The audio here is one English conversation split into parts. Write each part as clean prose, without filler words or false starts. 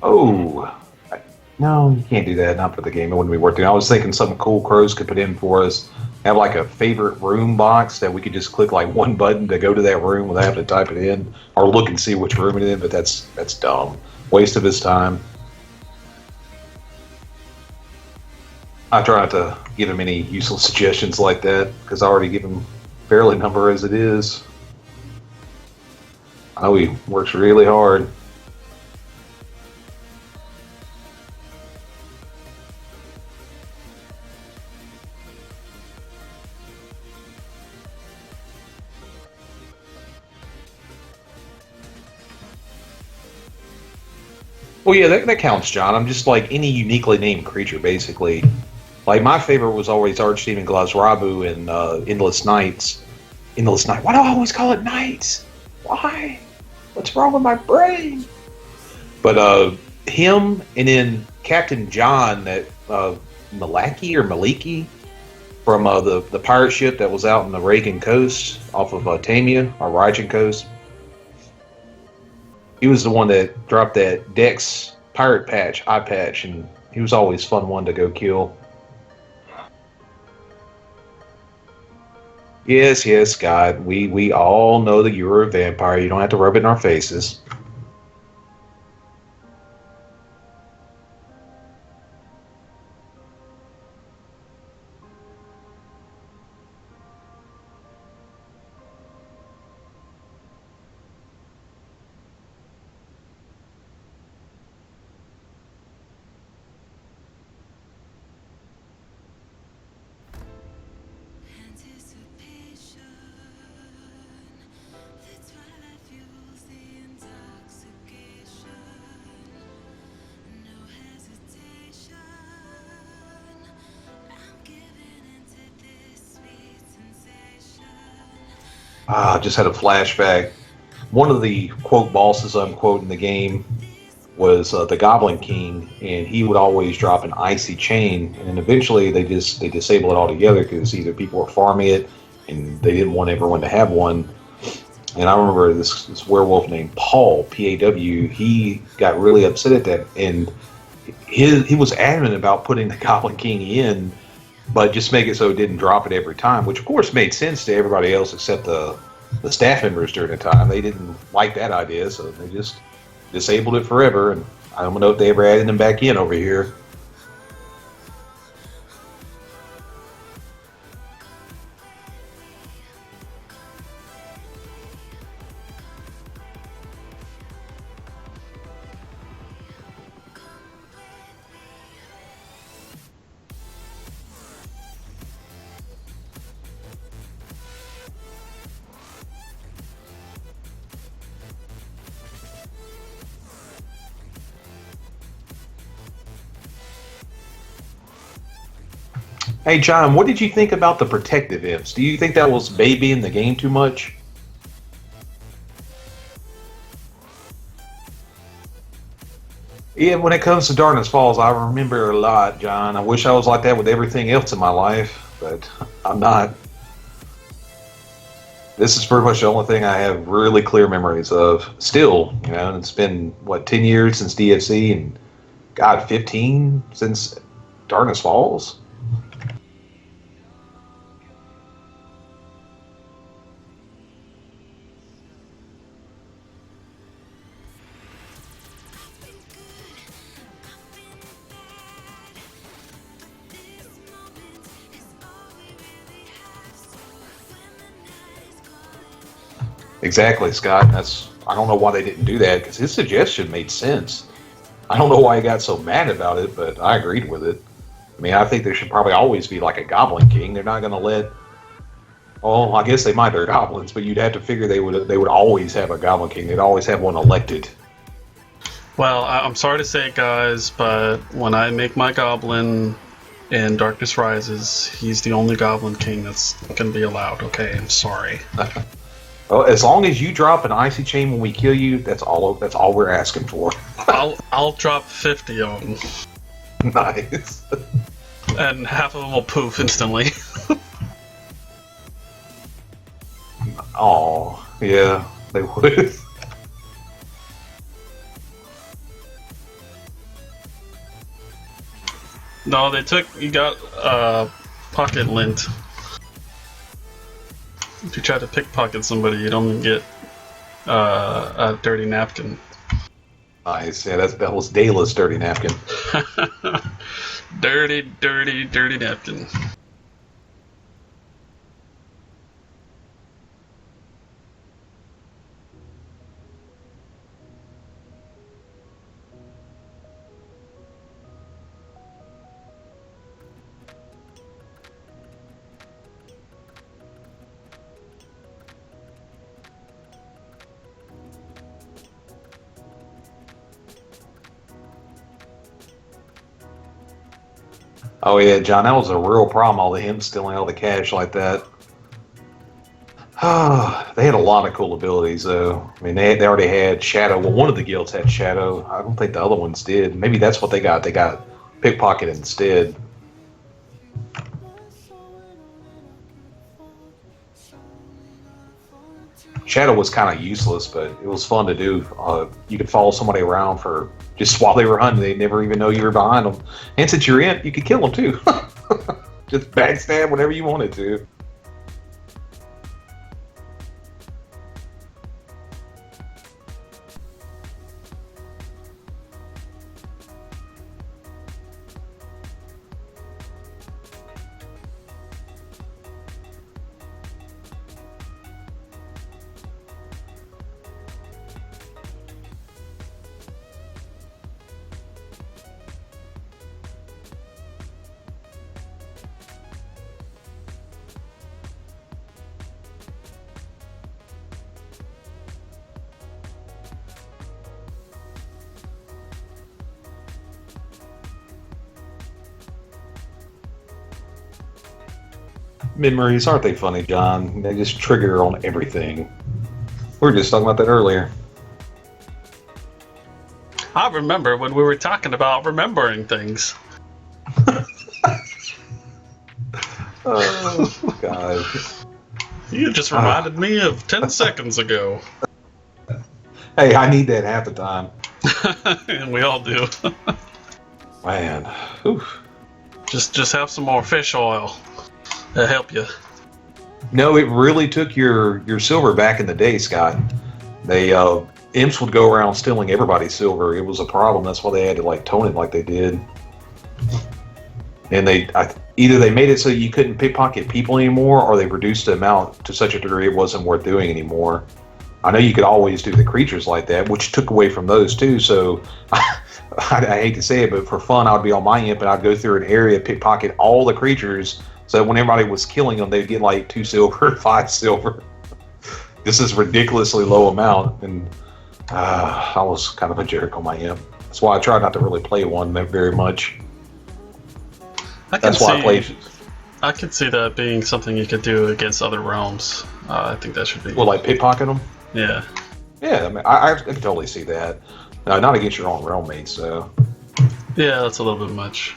Oh, no, you can't do that. Not for the game. It wouldn't be worth it. I was thinking something cool Crows could put in for us. Have like a favorite room box that we could just click like one button to go to that room without having to type it in or look and see which room it is. But that's dumb. Waste of his time. I try not to give him any useless suggestions like that because I already give him fairly number as it is. I know he works really hard. Well, yeah, that counts, John. I'm just like any uniquely named creature, basically. Like my favorite was always Archdemon Glazrabu in Endless Nights. Endless Night. Why do I always call it Nights? Why? What's wrong with my brain? But him and then Captain John, that Malaki or Maliki from the pirate ship that was out in the Reagan coast off of Tamia or Rajan coast. He was the one that dropped that Dex pirate patch, eye patch, and he was always fun one to go kill. Yes, yes, God, we all know that you're a vampire. You don't have to rub it in our faces. Ah, just had a flashback. One of the quote bosses unquote in the game was the Goblin King, and he would always drop an icy chain, and then eventually they disable it altogether because either people were farming it and they didn't want everyone to have one. And I remember this werewolf named Paul Paw. He got really upset at that, and he was adamant about putting the Goblin King in, but just make it so it didn't drop it every time, which of course made sense to everybody else except the staff members during the time. They didn't like that idea, so they just disabled it forever. And I don't know if they ever added them back in over here. Hey, John, what did you think about the protective imps? Do you think that was babying the game too much? Yeah, when it comes to Darkness Falls, I remember a lot, John. I wish I was like that with everything else in my life, but I'm not. This is pretty much the only thing I have really clear memories of. Still, it's been, what, 10 years since DFC, and God, 15 since Darkness Falls? Exactly, Scott. I don't know why they didn't do that because his suggestion made sense. I don't know why he got so mad about it, but I agreed with it. I mean, I think there should probably always be like a Goblin King. They're not going to let. Oh, I guess they might. They're goblins, but you'd have to figure they would always have a Goblin King. They'd always have one elected. Well, I'm sorry to say it, guys, but when I make my goblin in Darkness Rises, he's the only Goblin King that's going to be allowed. Okay, I'm sorry. Well, as long as you drop an icy chain when we kill you, that's all. That's all we're asking for. I'll drop 50 of them, Nice. and half of them will poof instantly. Oh, yeah, they would. No, they took. You got pocket lint. If you try to pickpocket somebody, you'd only get a dirty napkin. Nice. Yeah, that was Dayla's dirty napkin. Dirty, dirty, dirty napkin. Oh yeah, John, that was a real problem. All the him stealing all the cash like that. They had a lot of cool abilities, though. I mean, they already had Shadow. Well, one of the guilds had Shadow. I don't think the other ones did. Maybe that's what they got. They got Pickpocket instead. Shadow was kind of useless, but it was fun to do. You could follow somebody around for just while they were hunting. They'd never even know you were behind them. And since you're in, you could kill them too. Just backstab whenever you wanted to. Memories, aren't they funny, John? They just trigger on everything. We were just talking about that earlier. I remember when we were talking about remembering things. Oh, God. You just reminded me of 10 seconds ago. Hey, I need that half the time. And we all do. Man. Oof. Just have some more fish oil. That'll help you. No, it really took your silver back in the day, Scott. They imps would go around stealing everybody's silver. It was a problem. That's why they had to like tone it like they did. And either they made it so you couldn't pickpocket people anymore, or they reduced the amount to such a degree it wasn't worth doing anymore. I know you could always do the creatures like that, which took away from those too. So I hate to say it, but for fun, I'd be on my imp and I'd go through an area, pickpocket all the creatures. So when everybody was killing them, they'd get like 2 silver, 5 silver. This is ridiculously low amount, and I was kind of a jerk on my imp. That's why I try not to really play one very much. That's why I play. I could see that being something you could do against other realms. I think that should be. Well, like pickpocket them. Yeah. Yeah, I mean, I can totally see that. Not against your own realm mates, though. Yeah, that's a little bit much.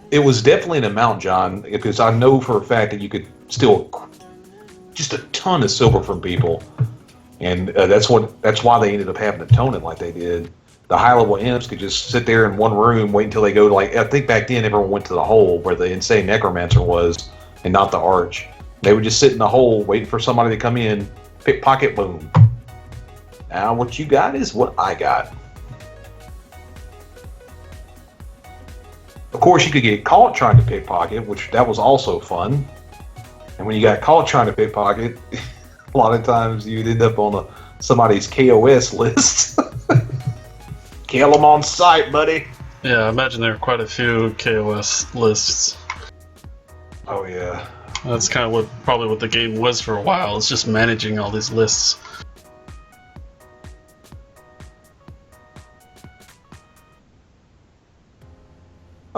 It was definitely an amount, John, because I know for a fact that you could steal just a ton of silver from people, and that's why they ended up having to tone it like they did. The high level imps could just sit there in one room, wait until they go to I think back then everyone went to the hole where the insane necromancer was, and not the arch. They would just sit in the hole waiting for somebody to come in, pickpocket, boom. Now what you got is what I got. Of course, you could get caught trying to pickpocket, which that was also fun. And when you got caught trying to pickpocket, a lot of times you'd end up on somebody's KOS list. Kill them on sight, buddy. Yeah, I imagine there are quite a few KOS lists. Oh yeah. That's kind of probably what the game was for a while. It's just managing all these lists.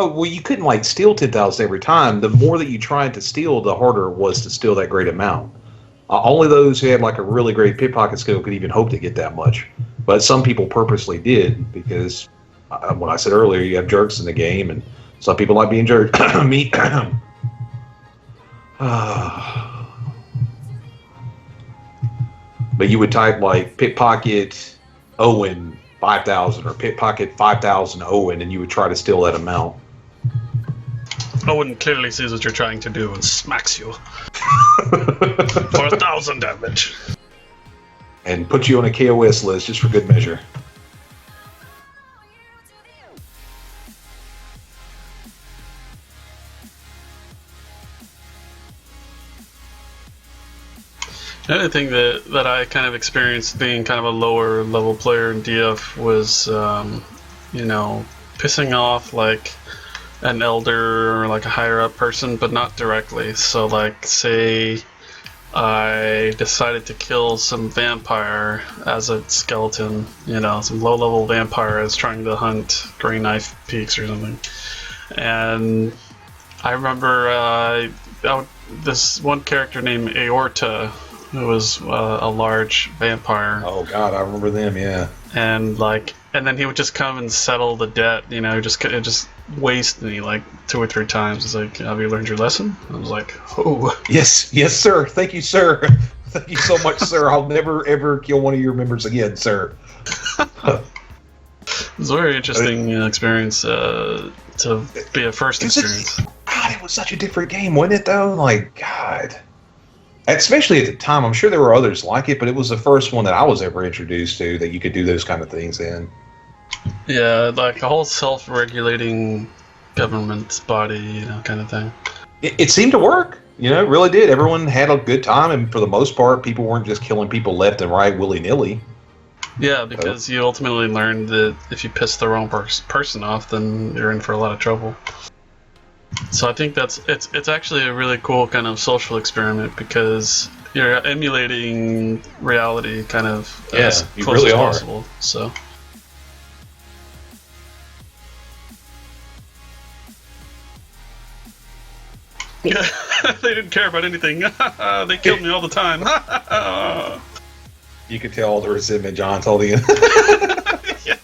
Oh, well, you couldn't steal 10,000 every time. The more that you tried to steal, the harder it was to steal that great amount. Only those who had a really great pickpocket skill could even hope to get that much. But some people purposely did because, when I said earlier, you have jerks in the game, and some people like being jerked. Me. But you would type pickpocket Owen 5,000 or pickpocket 5,000 Owen, and you would try to steal that amount. Owen clearly sees what you're trying to do and smacks you for 1,000 damage. And put you on a KOS list just for good measure. The other thing that I kind of experienced being kind of a lower level player in DF was, pissing off like an elder or like a higher up person, but not directly. So like, say I decided to kill some vampire as a skeleton, some low level vampire I was trying to hunt Grey Knife Peaks or something. And I remember this one character named Aorta, who was a large vampire. Oh god, I remember them, yeah. And then he would just come and settle the debt, just waste me like 2 or 3 times. It's like, have you learned your lesson? I was like, oh. Yes, sir. Thank you, sir. Thank you so much, sir. I'll never, ever kill one of your members again, sir. It's a very interesting experience to be a first experience. God, it was such a different game, wasn't it, though? Like, God. Especially at the time. I'm sure there were others like it, but it was the first one that I was ever introduced to that you could do those kind of things in. Yeah, like a whole self-regulating government body, kind of thing. It seemed to work. It really did. Everyone had a good time, and for the most part, people weren't just killing people left and right willy-nilly. Yeah, because you ultimately learned that if you piss the wrong person off, then you're in for a lot of trouble. So I think it's actually a really cool kind of social experiment because you're emulating reality kind of as close as possible. So. They didn't care about anything. They killed me all the time. You could tell all the resentment John's holding in. Yeah.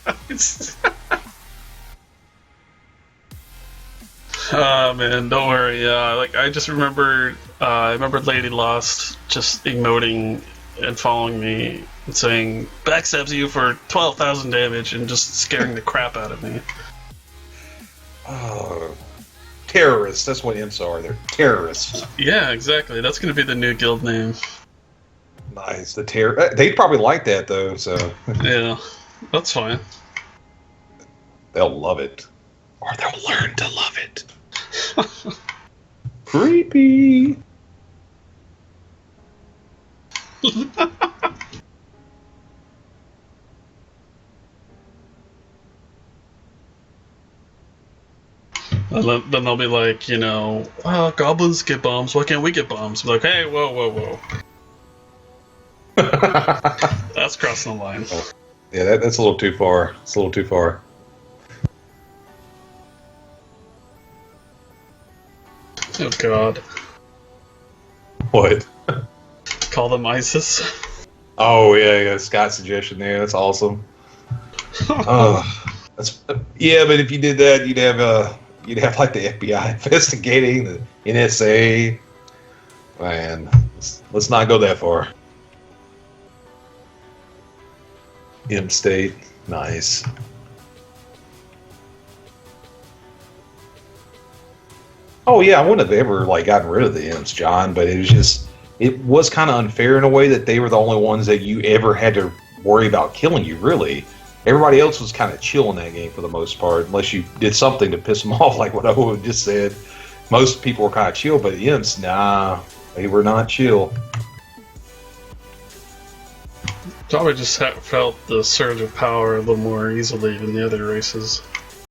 Oh man, don't worry. I just remember. I remember Lady Lost just emoting and following me and saying "backstabs you for 12,000 damage" and just scaring the crap out of me. Oh, terrorists. That's what imps are. They're terrorists. Yeah, exactly. That's going to be the new guild name. Nice. They'd probably like that though. So. Yeah, that's fine. They'll love it, or they'll learn to love it. Creepy. And then they'll be like, goblins get bombs. Why can't we get bombs? I'm like, hey, whoa. That's crossing the line. Oh, yeah, that's a little too far. It's a little too far. Oh god. What? Call them ISIS. Oh yeah, Scott's suggestion there. That's awesome. But if you did that, you'd have like the FBI investigating, the NSA. Man, let's not go that far. Imp State, nice. Oh yeah, I wouldn't have ever gotten rid of the imps, John, but it was kind of unfair in a way that they were the only ones that you ever had to worry about killing you, really. Everybody else was kind of chill in that game for the most part, unless you did something to piss them off, like what Owen just said. Most people were kind of chill, but the imps, nah, they were not chill. Probably just felt the surge of power a little more easily than the other races.